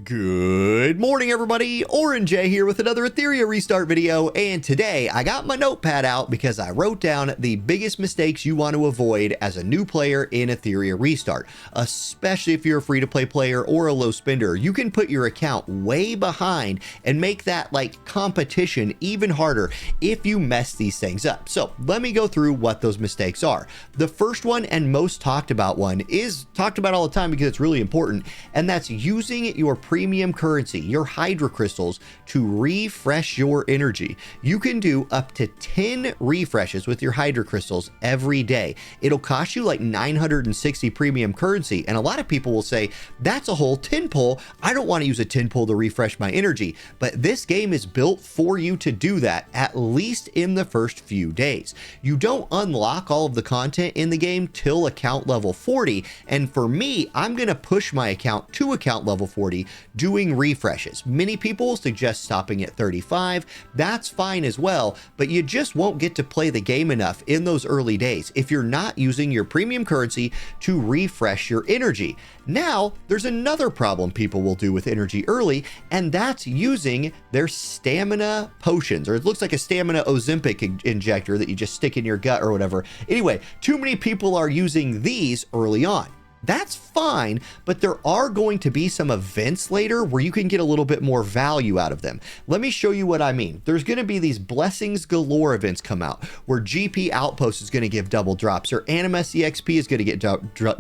Good morning, everybody. Orange J here with another Etheria restart video, and today I got my notepad out because I wrote down the biggest mistakes you want to avoid as a new player in Etheria restart, especially if you're a free-to-play player or a low spender. You can put your account way behind and make that like competition even harder if you mess these things up. So let me go through what those mistakes are. The first one and most talked about one is talked about all the time because it's really important, and that's using your premium currency, your Hydra crystals, to refresh your energy. You can do up to 10 refreshes with your Hydra crystals every day. It'll cost you like 960 premium currency, and a lot of people will say that's a whole 10 pull. I don't want to use a 10 pull to refresh my energy, but this game is built for you to do that, at least in the first few days. You don't unlock all of the content in the game till account level 40, and for me, I'm gonna push my account to account level 40 doing refreshes. Many people suggest stopping at 35. That's fine as well, but you just won't get to play the game enough in those early days if you're not using your premium currency to refresh your energy. Now, there's another problem people will do with energy early, and that's using their stamina potions, or it looks like a stamina Ozempic injector that you just stick in your gut or whatever. Anyway, too many people are using these early on. That's fine, but there are going to be some events later where you can get a little bit more value out of them. Let me show you what I mean. There's going to be these blessings galore events come out where GP Outpost is going to give double drops, or Animus EXP is going to get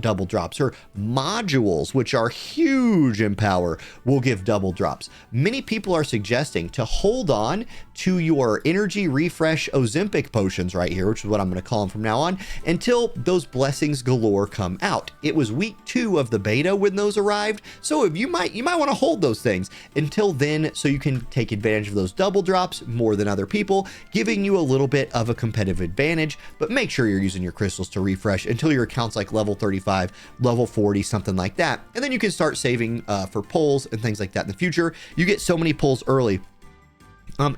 double drops, or modules, which are huge in power, will give double drops. Many people are suggesting to hold on to your energy refresh Ozempic potions right here, which is what I'm going to call them from now on, until those blessings galore come out. It was week 2 of the beta when those arrived, so if you might want to hold those things until then, so you can take advantage of those double drops more than other people, giving you a little bit of a competitive advantage. But make sure you're using your crystals to refresh until your account's like level 35, level 40, something like that, and then you can start saving for pulls and things like that in the future. You get so many pulls early,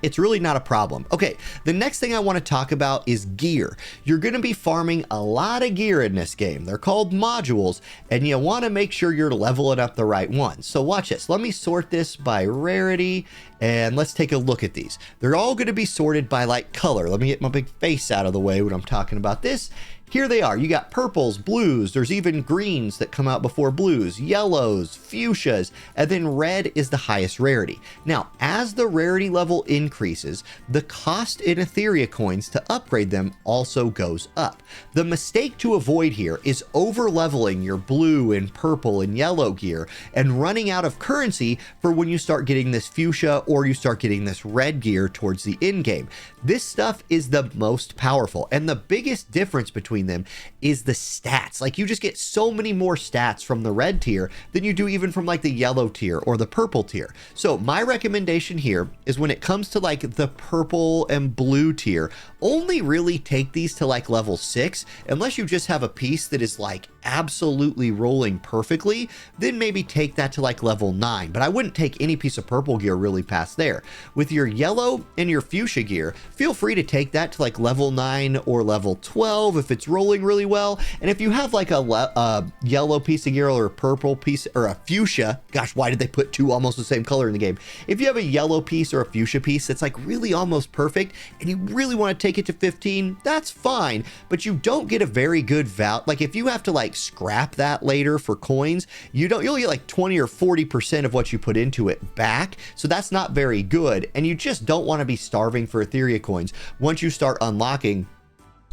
it's really not a problem. Okay, the next thing I want to talk about is gear. You're going to be farming a lot of gear in this game. They're called modules, and you want to make sure you're leveling up the right ones. So watch this. Let me sort this by rarity, and let's take a look at these. They're all going to be sorted by like color. Let me get my big face out of the way when I'm talking about this. Here they are. You got purples, blues, there's even greens that come out before blues, yellows, fuchsias, and then red is the highest rarity. Now, as the rarity level increases, the cost in Etheria coins to upgrade them also goes up. The mistake to avoid here is over leveling your blue and purple and yellow gear and running out of currency for when you start getting this fuchsia or you start getting this red gear towards the end game. This stuff is the most powerful, and the biggest difference between them is the stats. Like, you just get so many more stats from the red tier than you do even from like the yellow tier or the purple tier. So my recommendation here is when it comes to like the purple and blue tier, only really take these to like level 6, unless you just have a piece that is like absolutely rolling perfectly, then maybe take that to like level 9, but I wouldn't take any piece of purple gear really past there. With your yellow and your fuchsia gear, feel free to take that to like level 9 or level 12 if it's rolling really well. And if you have like a yellow piece of gear or a purple piece or a fuchsia, gosh, why did they put two almost the same color in the game? If you have a yellow piece or a fuchsia piece that's like really almost perfect and you really want to take it to 15, that's fine, but you don't get a very good value. Like, if you have to like scrap that later for coins, you'll get like 20 or 40% of what you put into it back, so that's not very good, and you just don't want to be starving for Etheria coins once you start unlocking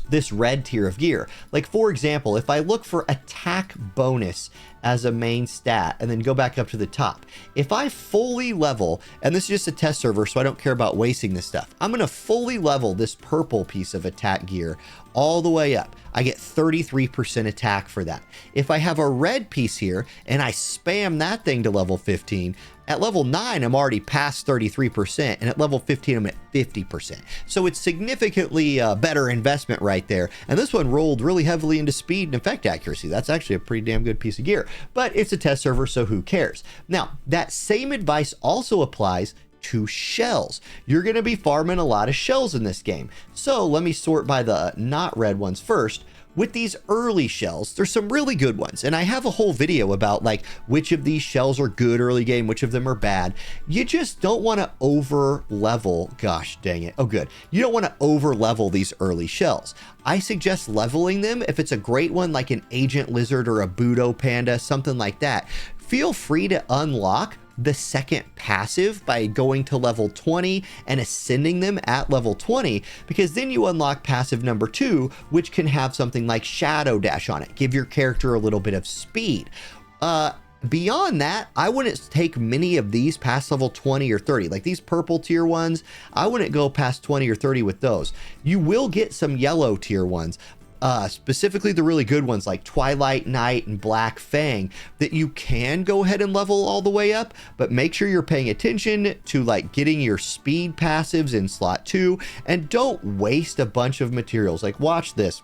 this red tier of gear. Like, for example, if I look for attack bonus as a main stat and then go back up to the top, if I fully level, and this is just a test server so I don't care about wasting this stuff, I'm going to fully level this purple piece of attack gear all the way up. I get 33% attack for that. If I have a red piece here and I spam that thing to level 15, at level 9, I'm already past 33%, and at level 15, I'm at 50%. So it's significantly better investment right there. And this one rolled really heavily into speed and effect accuracy. That's actually a pretty damn good piece of gear, but it's a test server, so who cares? Now, that same advice also applies to shells. You're going to be farming a lot of shells in this game. So let me sort by the not red ones first. with these early shells, there's some really good ones. And I have a whole video about like which of these shells are good early game, which of them are bad. You just don't want to over level. Gosh dang it. Oh, good. You don't want to over level these early shells. I suggest leveling them if it's a great one like an Agent Lizard or a Budo Panda, something like that. Feel free to unlock the second passive by going to level 20 and ascending them at level 20, because then you unlock passive number 2, which can have something like Shadow Dash on it, give your character a little bit of speed. Beyond that, I wouldn't take many of these past level 20 or 30. Like these purple tier ones, I wouldn't go past 20 or 30 with those. You will get some yellow tier ones, specifically the really good ones like Twilight Knight and Black Fang, that you can go ahead and level all the way up, but make sure you're paying attention to like getting your speed passives in slot 2, and don't waste a bunch of materials. Like watch this.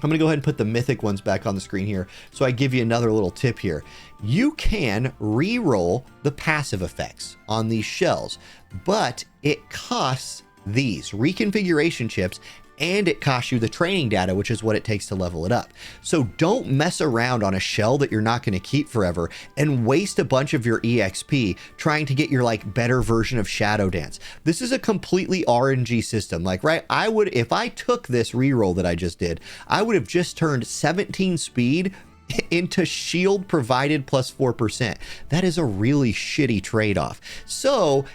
I'm going to go ahead and put the mythic ones back on the screen here, so I give you another little tip here. You can re-roll the passive effects on these shells, but it costs these reconfiguration chips, and it costs you the training data, which is what it takes to level it up. So don't mess around on a shell that you're not going to keep forever and waste a bunch of your EXP trying to get your like better version of Shadow Dance. This is a completely RNG system. Like, right, I would, if I took this reroll that I just did, I would have just turned 17 speed into shield provided plus 4%. That is a really shitty trade-off. So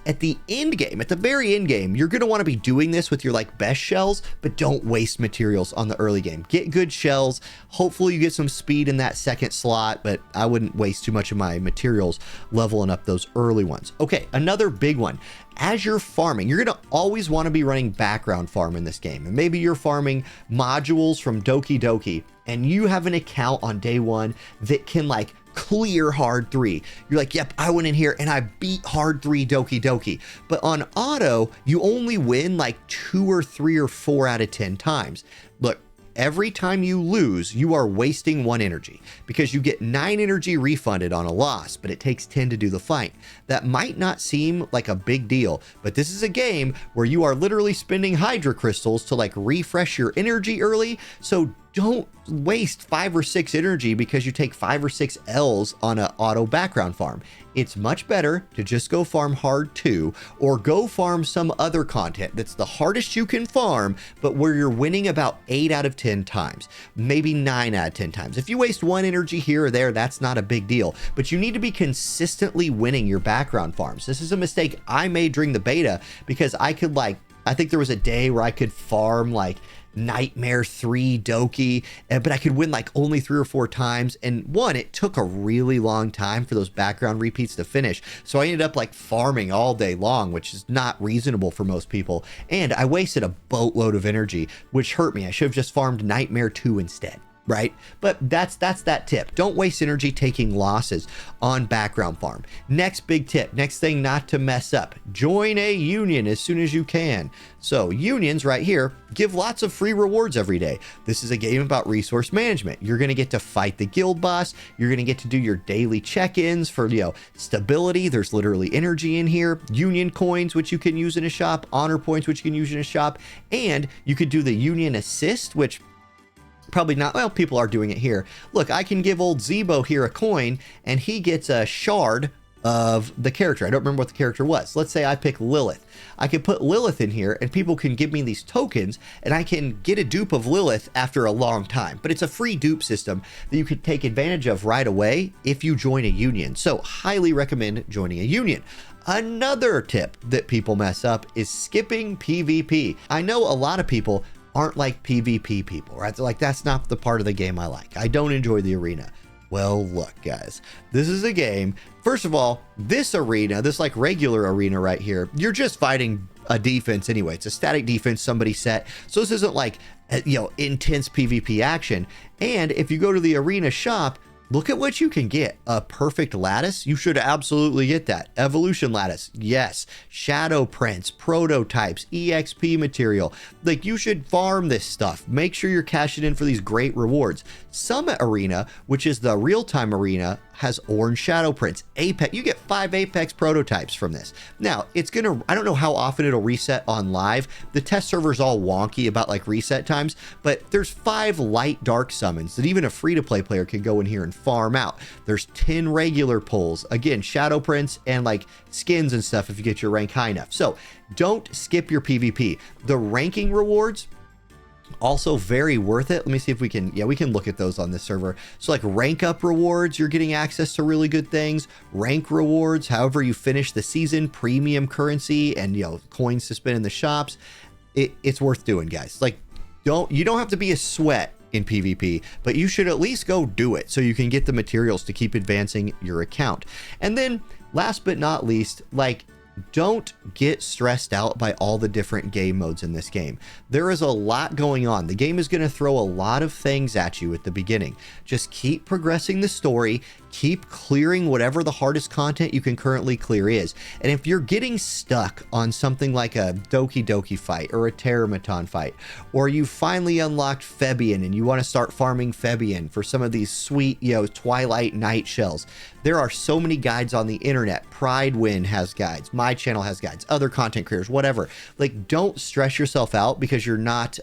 at the end game, at the very end game, you're going to want to be doing this with your like best shells, but don't waste materials on the early game. Get good shells. Hopefully you get some speed in that second slot, but I wouldn't waste too much of my materials leveling up those early ones. Okay, another big one. As you're farming, you're going to always want to be running background farm in this game. And maybe you're farming modules from Doki Doki, and you have an account on day 1 that can like clear hard 3. You're like, yep, I went in here and I beat hard 3 Doki Doki. But on auto, you only win like 2 or 3 or 4 out of 10 times. Look, every time you lose, you are wasting 1 energy, because you get 9 energy refunded on a loss, but it takes 10 to do the fight. That might not seem like a big deal, but this is a game where you are literally spending Hydra crystals to like refresh your energy early. So don't waste 5 or 6 energy because you take 5 or 6 L's on an auto background farm. It's much better to just go farm hard 2, or go farm some other content that's the hardest you can farm, but where you're winning about 8 out of 10 times, maybe 9 out of 10 times. If you waste 1 energy here or there, that's not a big deal, but you need to be consistently winning your background farms. This is a mistake I made during the beta, because I could like, I think there was a day where I could farm like Nightmare 3 Doki, but I could win like only 3 or 4 times. And one, it took a really long time for those background repeats to finish. So I ended up like farming all day long, which is not reasonable for most people. And I wasted a boatload of energy, which hurt me. I should have just farmed Nightmare 2 instead. Right? But that's that tip. Don't waste energy taking losses on background farm. Next big tip, next thing not to mess up, join a union as soon as you can. So unions right here give lots of free rewards every day. This is a game about resource management. You're going to get to fight the guild boss. You're going to get to do your daily check-ins for, you know, stability. There's literally energy in here, union coins, which you can use in a shop, honor points, which you can use in a shop, and you could do the union assist, which probably not, well, people are doing it here. Look, I can give old Zebo here a coin, and he gets a shard of the character. I don't remember what the character was. Let's say I pick Lilith. I can put Lilith in here, and people can give me these tokens, and I can get a dupe of Lilith after a long time. But it's a free dupe system that you can take advantage of right away if you join a union. So highly recommend joining a union. Another tip that people mess up is skipping PvP. I know a lot of people aren't like PvP people, right? They're like, that's not the part of the game I like. I don't enjoy the arena. Well, look, guys, this is a game. First of all, this arena, this like regular arena right here, you're just fighting a defense anyway. It's a static defense somebody set. So this isn't like, you know, intense PvP action. And if you go to the arena shop, look at what you can get. A perfect lattice. You should absolutely get that. Evolution lattice. Yes. Shadow prints, prototypes, EXP material. Like, you should farm this stuff. Make sure you're cashing in for these great rewards. Summit Arena, which is the real-time arena, has orange shadow prints. Apex, you get 5 Apex prototypes from this. Now, it's gonna, I don't know how often it'll reset on live. The test server's all wonky about like reset times, but there's 5 light dark summons that even a free-to-play player can go in here and farm out. There's 10 regular pulls, again, shadow prints and like skins and stuff if you get your rank high enough. So don't skip your PvP. The ranking rewards, also very worth it. Let me see if we can, yeah, we can look at those on this server. So like rank up rewards, you're getting access to really good things. Rank rewards, however you finish the season, premium currency, and, you know, coins to spend in the shops. It's worth doing, guys. Like, you don't have to be a sweat in PvP, but you should at least go do it so you can get the materials to keep advancing your account. And then last but not least, like, don't get stressed out by all the different game modes in this game. There is a lot going on. The game is going to throw a lot of things at you at the beginning. Just keep progressing the story, keep clearing whatever the hardest content you can currently clear is. And if you're getting stuck on something like a Doki Doki fight or a Terramaton fight, or you finally unlocked Fabian and you want to start farming Fabian for some of these sweet, you know, Twilight Night shells, there are so many guides on the internet. Pridewin has guides, my channel has guides, other content creators, whatever. Like, don't stress yourself out because you're not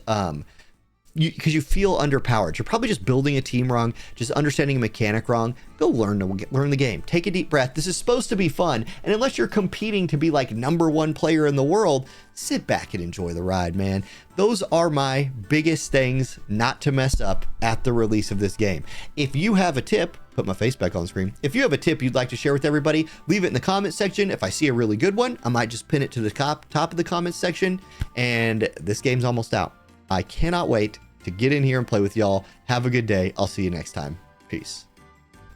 because you feel underpowered. You're probably just building a team wrong, just understanding a mechanic wrong. Go learn the game. Take a deep breath. This is supposed to be fun, and unless you're competing to be like #1 player in the world, sit back and enjoy the ride, man. Those are my biggest things not to mess up at the release of this game. If you have a tip, put my face back on the screen. If you have a tip you'd like to share with everybody, leave it in the comment section. If I see a really good one, I might just pin it to the top of the comment section. And this game's almost out. I cannot wait to get in here and play with y'all. Have a good day. I'll see you next time. Peace.